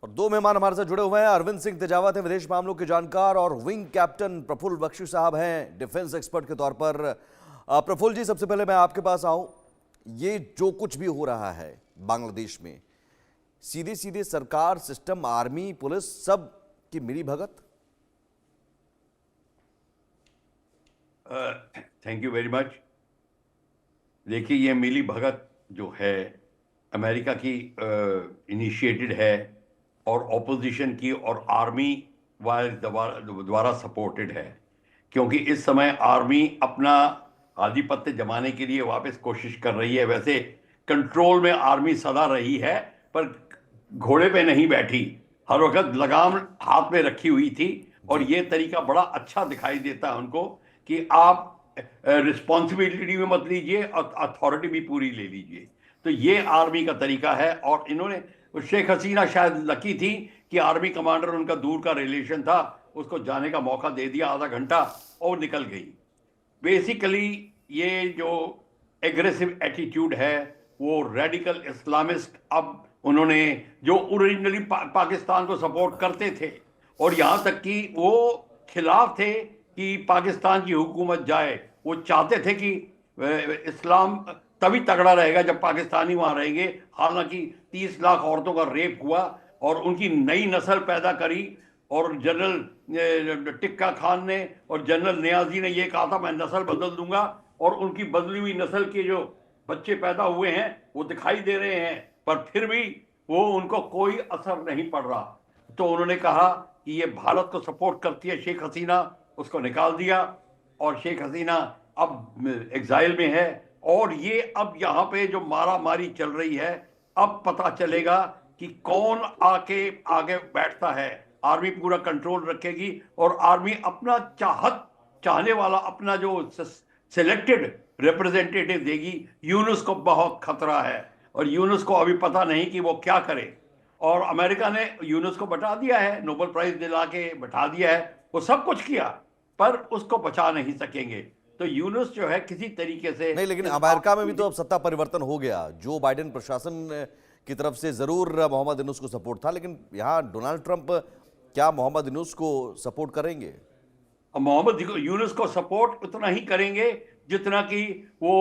और दो मेहमान हमारे साथ जुड़े हुए हैं। अरविंद सिंह तेजावत है विदेश मामलों के जानकार और विंग कैप्टन प्रफुल्ल बख्शी साहब हैं डिफेंस एक्सपर्ट के तौर पर। प्रफुल्ल जी, सबसे पहले मैं आपके पास आऊं, ये जो कुछ भी हो रहा है बांग्लादेश में, सीधे सीधे सरकार, सिस्टम, आर्मी, पुलिस सब की मिली भगत? Thank you very much. देखिए, ये मिली भगत जो है अमेरिका की इनिशिएटेड है और ऑपोजिशन की और आर्मी द्वारा सपोर्टेड है, क्योंकि इस समय आर्मी अपना आधिपत्य जमाने के लिए वापस कोशिश कर रही है। वैसे कंट्रोल में आर्मी सदा रही है, पर घोड़े पे नहीं बैठी, हर वक्त लगाम हाथ में रखी हुई थी। और जी। ये तरीका बड़ा अच्छा दिखाई देता है उनको कि आप रिस्पॉन्सिबिलिटी भी मत लीजिए और अथॉरिटी भी पूरी ले लीजिए। तो ये आर्मी का तरीका है। और इन्होंने, शेख हसीना शायद लकी थी कि आर्मी कमांडर उनका दूर का रिलेशन था, उसको जाने का मौका दे दिया आधा घंटा और निकल गई। बेसिकली ये जो एग्रेसिव एटीट्यूड है वो रेडिकल इस्लामिस्ट, अब उन्होंने जो ओरिजिनली पाकिस्तान को सपोर्ट करते थे और यहां तक कि वो खिलाफ थे कि पाकिस्तान की हुकूमत जाए, वो चाहते थे कि इस्लाम तभी तगड़ा रहेगा जब पाकिस्तानी वहां रहेंगे। हालांकि 30 लाख औरतों का रेप हुआ और उनकी नई नस्ल पैदा करी। और जनरल टिक्का खान ने और जनरल नियाजी ने यह कहा था मैं नस्ल बदल दूंगा, और उनकी बदली हुई नस्ल के जो बच्चे पैदा हुए हैं वो दिखाई दे रहे हैं, पर फिर भी वो उनको कोई असर नहीं पड़ रहा। तो उन्होंने कहा कि ये भारत को सपोर्ट करती है शेख हसीना, उसको निकाल दिया और शेख हसीना अब एग्जाइल में है। और ये अब यहाँ पे जो मारा मारी चल रही है, अब पता चलेगा कि कौन आके आगे बैठता है। आर्मी पूरा कंट्रोल रखेगी और आर्मी अपना चाहने वाला अपना जो सिलेक्टेड रिप्रेजेंटेटिव देगी। यूनुस को बहुत खतरा है और यूनुस को अभी पता नहीं कि वो क्या करे। और अमेरिका ने यूनुस को बचा दिया है, नोबेल प्राइज दिला के बैठा दिया है, वो सब कुछ किया, पर उसको बचा नहीं सकेंगे। तो यूनुस जो है किसी तरीके से नहीं, लेकिन अमेरिका में भी तो अब सत्ता परिवर्तन हो गया। जो बाइडेन प्रशासन की तरफ से जरूर मोहम्मद यूनुस को सपोर्ट था, लेकिन यहाँ डोनाल्ड ट्रंप क्या मोहम्मद यूनुस को सपोर्ट करेंगे? मोहम्मद यूनुस को सपोर्ट उतना ही करेंगे जितना कि वो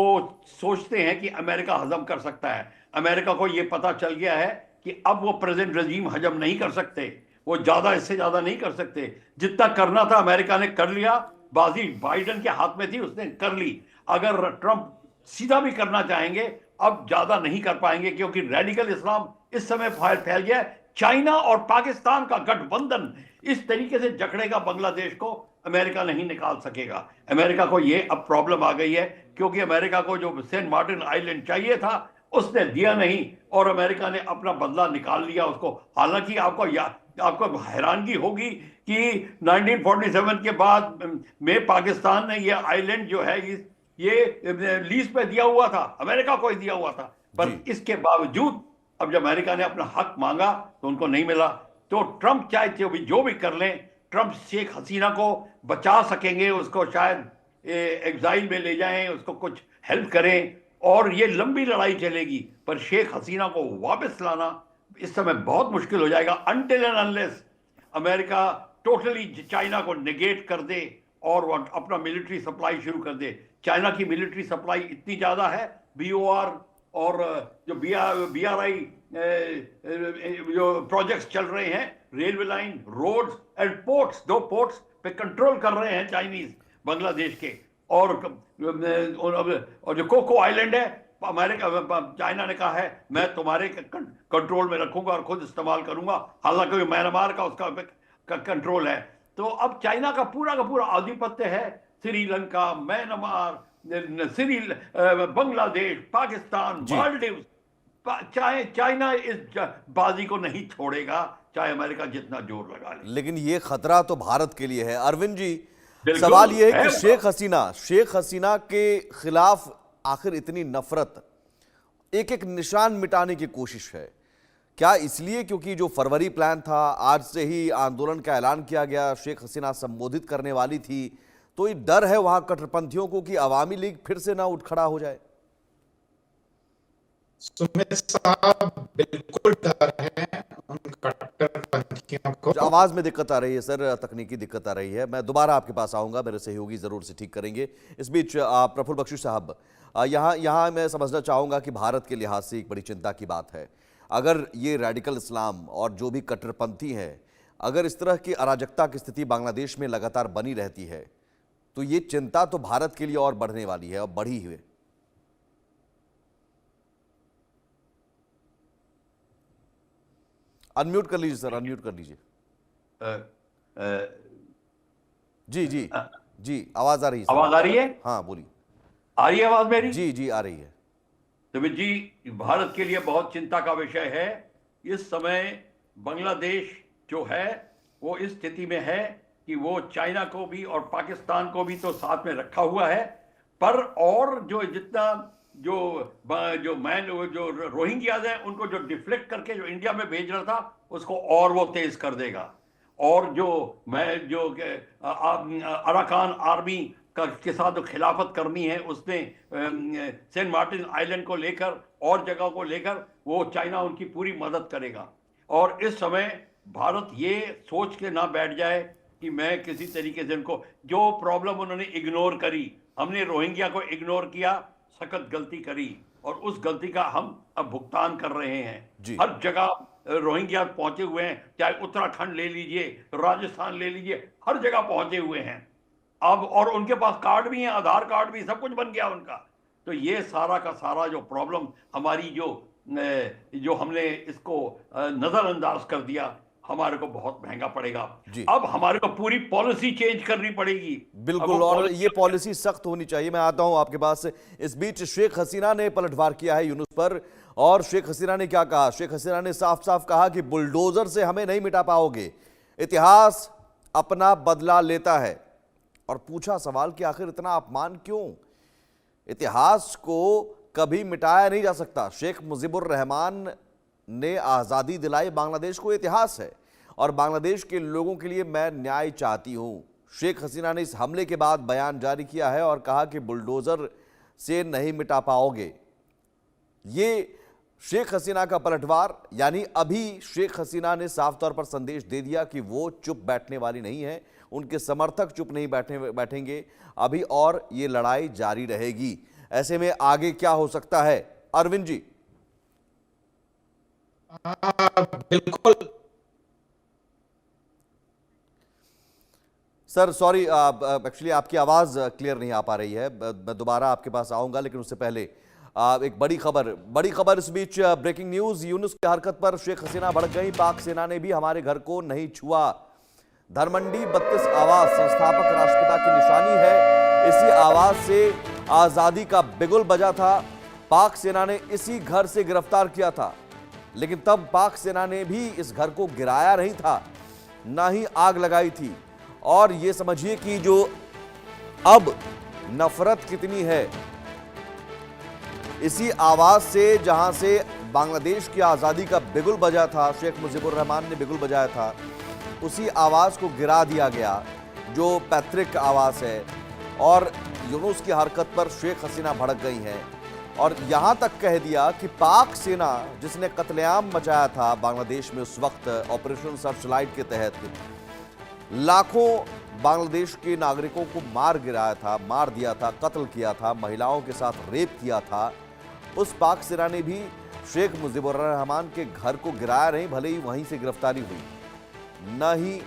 सोचते हैं कि अमेरिका हजम कर सकता है। अमेरिका को ये पता चल गया है कि अब वो प्रेजेंट रजीम हजम नहीं कर सकते, वो ज्यादा, इससे ज्यादा नहीं कर सकते। जितना करना था अमेरिका ने कर लिया, बाजी बाइडेन के हाथ में थी, उसने कर ली। अगर ट्रंप सीधा भी करना चाहेंगे अब ज्यादा नहीं कर पाएंगे, क्योंकि रेडिकल इस्लाम इस समय फैल गया है। चाइना और पाकिस्तान का गठबंधन इस तरीके से जकड़ेगा बांग्लादेश को, अमेरिका नहीं निकाल सकेगा। अमेरिका को ये अब प्रॉब्लम आ गई है, क्योंकि अमेरिका को जो सेंट मार्टिन आइलैंड चाहिए था उसने दिया नहीं और अमेरिका ने अपना बदला निकाल लिया उसको। हालांकि आपको हैरानगी होगी कि 1947 के बाद में पाकिस्तान ने ये आइलैंड जो है ये लीज पे दिया हुआ था, अमेरिका को ही दिया हुआ था। पर जी। इसके बावजूद अब जब अमेरिका ने अपना हक मांगा तो उनको नहीं मिला। तो ट्रंप चाहे जो भी कर लें, ट्रंप शेख हसीना को बचा सकेंगे, उसको शायद एग्जाइल में ले जाएं, उसको कुछ हेल्प करें, और ये लंबी लड़ाई चलेगी। पर शेख हसीना को वापस लाना इस समय बहुत मुश्किल हो जाएगा, until and unless America totally China को नेगेट कर दे और वो अपना मिलिट्री सप्लाई शुरू कर दे। चाइना की मिलिट्री सप्लाई इतनी ज्यादा है, बीओआर और जो बीआरआई जो प्रोजेक्ट्स चल रहे हैं, railway line, roads and ports, 2 ports पे कंट्रोल कर रहे हैं चाइनीज बांग्लादेश के। और जो कोको आइलैंड है, अमेरिका चाइना ने कहा है मैं तुम्हारे कंट्रोल में रखूंगा और खुद इस्तेमाल करूंगा। हालांकि म्यांमार का उसका कंट्रोल है। तो अब चाइना का पूरा आधिपत्य है श्रीलंका, म्यांमार, बांग्लादेश, पाकिस्तान, जी। मालदीव। चाइना इस बाजी को नहीं छोड़ेगा, चाहे अमेरिका जितना जोर लगा ले। लेकिन ये खतरा तो भारत के लिए है। अरविंद जी, सवाल बिल्कुल ये है है। कि शेख हसीना के खिलाफ आखिर इतनी नफरत, एक एक निशान मिटाने की कोशिश है, क्या इसलिए क्योंकि जो फरवरी प्लान था, आज से ही आंदोलन का ऐलान किया गया, शेख हसीना संबोधित करने वाली थी, तो ये डर है वहां कट्टरपंथियों को कि अवामी लीग फिर से ना उठ खड़ा हो जाए? सुमित साहब, बिल्कुल डर है उन कट्टर साथियों को। आवाज में दिक्कत आ रही है सर, तकनीकी दिक्कत आ रही है। मैं दोबारा आपके पास आऊंगा, मेरे सहयोगी जरूर से ठीक करेंगे। इस बीच प्रफुल्ल बख्शी साहब, यहाँ मैं समझना चाहूंगा कि भारत के लिहाज से एक बड़ी चिंता की बात है, अगर ये रेडिकल इस्लाम और जो भी कट्टरपंथी है, अगर इस तरह की अराजकता की स्थिति बांग्लादेश में लगातार बनी रहती है, तो ये चिंता तो भारत के लिए और बढ़ने वाली है और बढ़ी हुई। अनम्यूट कर लीजिए सर, अनम्यूट कर लीजिए। जी जी जी, आवाज आ रही है सर। आवाज आ रही है? हाँ बोलिए। आ रही है आवाज मेरी? जी जी आ रही है। तो जी, भारत के लिए बहुत चिंता का विषय है। इस समय बांग्लादेश जो है वो इस स्थिति में है कि वो चाइना को भी और पाकिस्तान को भी तो साथ में रखा हुआ है, पर और जो जितना जो जो रोहिंग्याज हैं उनको जो डिफ्लेक्ट करके जो इंडिया में भेज रहा था उसको और वो तेज कर देगा। और जो अराकान आर्मी के साथ जो खिलाफत करनी है उसने सेंट मार्टिन आइलैंड को लेकर और जगह को लेकर वो चाइना उनकी पूरी मदद करेगा। और इस समय भारत ये सोच के ना बैठ जाए कि मैं किसी तरीके से उनको, जो प्रॉब्लम उन्होंने इग्नोर करी, हमने रोहिंग्या को इग्नोर किया, सख्त गलती करी और उस गलती का हम अब भुगतान कर रहे हैं। हर जगह रोहिंग्या पहुंचे हुए हैं, चाहे उत्तराखंड ले लीजिए, राजस्थान ले लीजिए, हर जगह पहुंचे हुए हैं अब, और उनके पास कार्ड भी है, आधार कार्ड भी, सब कुछ बन गया उनका। तो ये सारा का सारा जो प्रॉब्लम हमारी जो हमने इसको नजरअंदाज कर दिया, हमारे को बहुत महंगा पड़ेगा। अब हमारे को पूरी पॉलिसी चेंज करनी पड़ेगी। बिल्कुल, और ये पॉलिसी सख्त होनी चाहिए। मैं आता हूं आपके पास। इस बीच शेख हसीना ने पलटवार किया है यूनुस पर, और शेख हसीना ने क्या कहा? शेख हसीना ने साफ साफ कहा कि बुलडोजर से हमें नहीं मिटा पाओगे, इतिहास अपना बदला लेता है। और पूछा सवाल कि आखिर इतना अपमान क्यों? इतिहास को कभी मिटाया नहीं जा सकता। शेख मुजीबुर रहमान ने आज़ादी दिलाई बांग्लादेश को, इतिहास है, और बांग्लादेश के लोगों के लिए मैं न्याय चाहती हूं। शेख हसीना ने इस हमले के बाद बयान जारी किया है और कहा कि बुलडोजर से नहीं मिटा पाओगे। ये शेख हसीना का पलटवार, यानी अभी शेख हसीना ने साफ तौर पर संदेश दे दिया कि वो चुप बैठने वाली नहीं है, उनके समर्थक चुप नहीं बैठेंगे, अभी और ये लड़ाई जारी रहेगी। ऐसे में आगे क्या हो सकता है, अरविंद जी? बिल्कुल सर, सॉरी, एक्चुअली आपकी आवाज क्लियर नहीं आ पा रही है। मैं दोबारा आपके पास आऊंगा, लेकिन उससे पहले एक बड़ी खबर इस बीच ब्रेकिंग न्यूज। यूनुस की हरकत पर शेख हसीना भड़क गई। पाक सेना ने भी हमारे घर को नहीं छुआ। धर्मंडी 32 आवाज संस्थापक राष्ट्रपिता की निशानी है। इसी आवाज से आजादी का बिगुल बजा था। पाक सेना ने इसी घर से गिरफ्तार किया था, लेकिन तब पाक सेना ने भी इस घर को गिराया नहीं था, ना ही आग लगाई थी। और ये समझिए कि जो अब नफरत कितनी है, इसी आवाज से, जहां से बांग्लादेश की आजादी का बिगुल बजा था, शेख मुजीबुर रहमान ने बिगुल बजाया था, उसी आवाज को गिरा दिया गया, जो पैतृक आवाज है। और यूनुस की हरकत पर शेख हसीना भड़क गई हैं और यहां तक कह दिया कि पाक सेना, जिसने कत्लेआम मचाया था बांग्लादेश में उस वक्त ऑपरेशन सर्चलाइट के तहत, लाखों बांग्लादेश के नागरिकों को मार गिराया था, मार दिया था, कत्ल किया था, महिलाओं के साथ रेप किया था, उस पाक सेना ने भी शेख मुजीबुर रहमान के घर को गिराया नहीं, भले ही वहीं से गिरफ्तारी हुई, न ही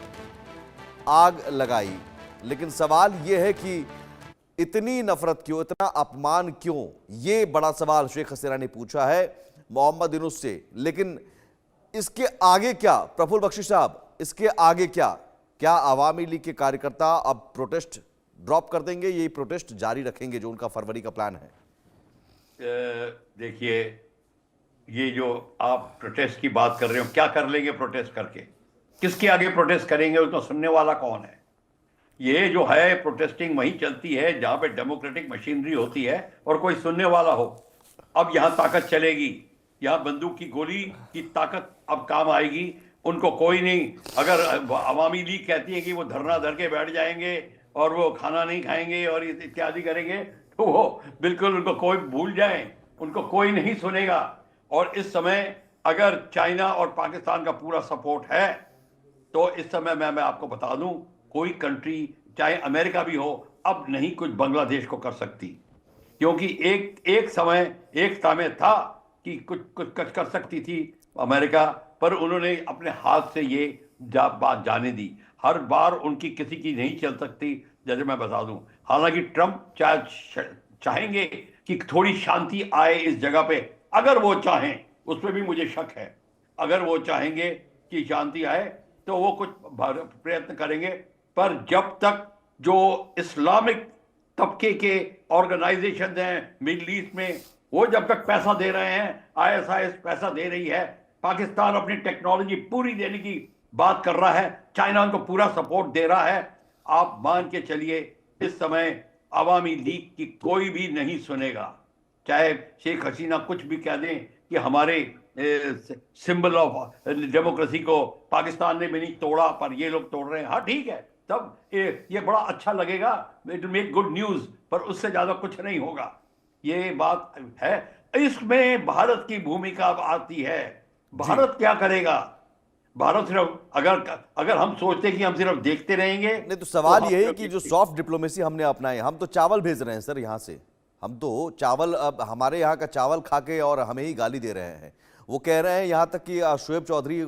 आग लगाई। लेकिन सवाल यह है कि इतनी नफरत क्यों, इतना अपमान क्यों? ये बड़ा सवाल शेख हसीना ने पूछा है मोहम्मद यूनुस से। लेकिन इसके आगे क्या प्रफुल्ल बख्शी साहब, इसके आगे क्या? क्या आवामी लीग के कार्यकर्ता अब प्रोटेस्ट ड्रॉप कर देंगे, ये प्रोटेस्ट जारी रखेंगे जो उनका फरवरी का प्लान है? देखिए, ये जो आप प्रोटेस्ट की बात कर रहे हो, क्या कर लेंगे प्रोटेस्ट करके? किसके आगे प्रोटेस्ट करेंगे? उसको सुनने वाला कौन है? ये जो है प्रोटेस्टिंग वहीं चलती है जहां पे डेमोक्रेटिक मशीनरी होती है और कोई सुनने वाला हो। अब यहां ताकत चलेगी, यहां बंदूक की गोली की ताकत अब काम आएगी। उनको कोई नहीं, अगर अवामी लीग कहती है कि वो धरना धर के बैठ जाएंगे और वो खाना नहीं खाएंगे और इत्यादि करेंगे, तो वो बिल्कुल उनको कोई भूल जाए, उनको कोई नहीं सुनेगा। और इस समय अगर चाइना और पाकिस्तान का पूरा सपोर्ट है तो इस समय मैं आपको बता दूं, कोई कंट्री चाहे अमेरिका भी हो अब नहीं कुछ बांग्लादेश को कर सकती, क्योंकि एक समय था कि कुछ कुछ कुछ कर सकती थी अमेरिका, पर उन्होंने अपने हाथ से ये बात जाने दी। हर बार उनकी किसी की नहीं चल सकती, जैसे मैं बता दूं। हालांकि ट्रंप चाहेंगे कि थोड़ी शांति आए इस जगह पे, अगर वो चाहें, उसमें भी मुझे शक है। अगर वो चाहेंगे कि शांति आए तो वो कुछ प्रयत्न करेंगे, पर जब तक जो इस्लामिक तबके के ऑर्गेनाइजेशन हैं मिडिल ईस्ट में, वो जब तक पैसा दे रहे हैं, आईएसआईएस पैसा दे रही है, पाकिस्तान अपनी टेक्नोलॉजी पूरी देने की बात कर रहा है, चाइना उनको पूरा सपोर्ट दे रहा है, आप मान के चलिए इस समय अवामी लीग की कोई भी नहीं सुनेगा। चाहे शेख हसीना कुछ भी कह दें कि हमारे सिंबल ऑफ डेमोक्रेसी को पाकिस्तान ने भी नहीं तोड़ा, पर ये लोग तोड़ रहे हैं। हाँ ठीक है, तब ये बड़ा अच्छा लगेगा, it will make good news, पर उससे ज्यादा कुछ नहीं होगा। ये बात है। इसमें भारत की भूमिका आती है। भारत क्या करेगा? भारत सिर्फ अगर हम सोचते कि हम सिर्फ देखते रहेंगे, नहीं, तो सवाल ये है कि जो सॉफ्ट डिप्लोमेसी हमने अपनाई, हम तो चावल भेज रहे हैं सर यहाँ से, हम तो चावल, अब हमारे यहाँ का चावल खा के और हमें ही गाली दे रहे हैं। वो कह रहे हैं, यहाँ तक कि शोएब चौधरी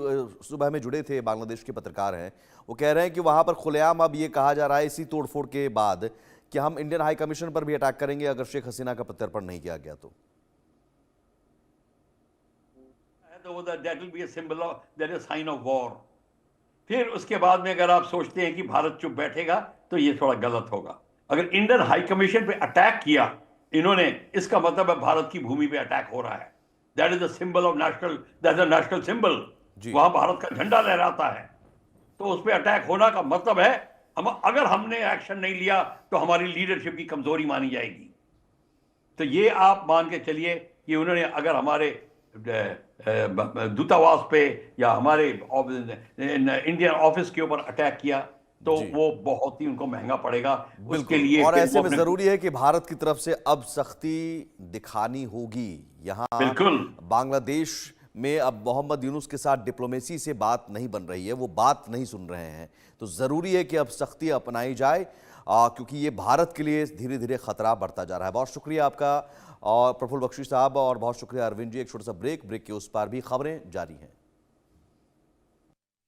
सुबह में जुड़े थे, बांग्लादेश के पत्रकार हैं, वो कह रहे हैं कि वहाँ पर खुलेआम अब ये कहा जा रहा है इसी तोड़फोड़ के बाद कि हम इंडियन हाई कमीशन पर भी अटैक करेंगे अगर शेख हसीना का प्रत्यर्पण नहीं किया गया तो। That will be a symbol of, that is a sign of war। फिर उसके बाद में अगर आप सोचते हैं कि भारत चुप बैठेगा तो ये थोड़ा गलत होगा। अगर इंडियन हाई कमीशन पे अटैक किया इन्होंने, इसका मतलब है भारत की भूमि पे अटैक हो रहा है। That is the symbol of national, that is a national symbol. वहां भारत का झंडा लहराता है, तो उस पर अटैक होना का मतलब है अगर हमने एक्शन नहीं लिया तो हमारी लीडरशिप की कमजोरी मानी जाएगी। तो ये आप मान के चलिए कि उन्होंने अगर हमारे दूतावास पे या हमारे इंडियन ऑफिस के ऊपर अटैक किया तो वो बहुत ही उनको महंगा पड़ेगा। उसके लिए और ऐसे में जरूरी है कि भारत की तरफ से अब सख्ती दिखानी होगी। यहाँ बिल्कुल बांग्लादेश में अब मोहम्मद यूनुस के साथ डिप्लोमेसी से बात नहीं बन रही है, वो बात नहीं सुन रहे हैं, तो जरूरी है कि अब सख्ती अपनाई जाए, क्योंकि ये भारत के लिए धीरे धीरे खतरा बढ़ता जा रहा है। बहुत शुक्रिया आपका और प्रफुल्ल बख्शी साहब, और बहुत शुक्रिया अरविंद जी। एक छोटा सा ब्रेक के उस पार भी खबरें जारी हैं।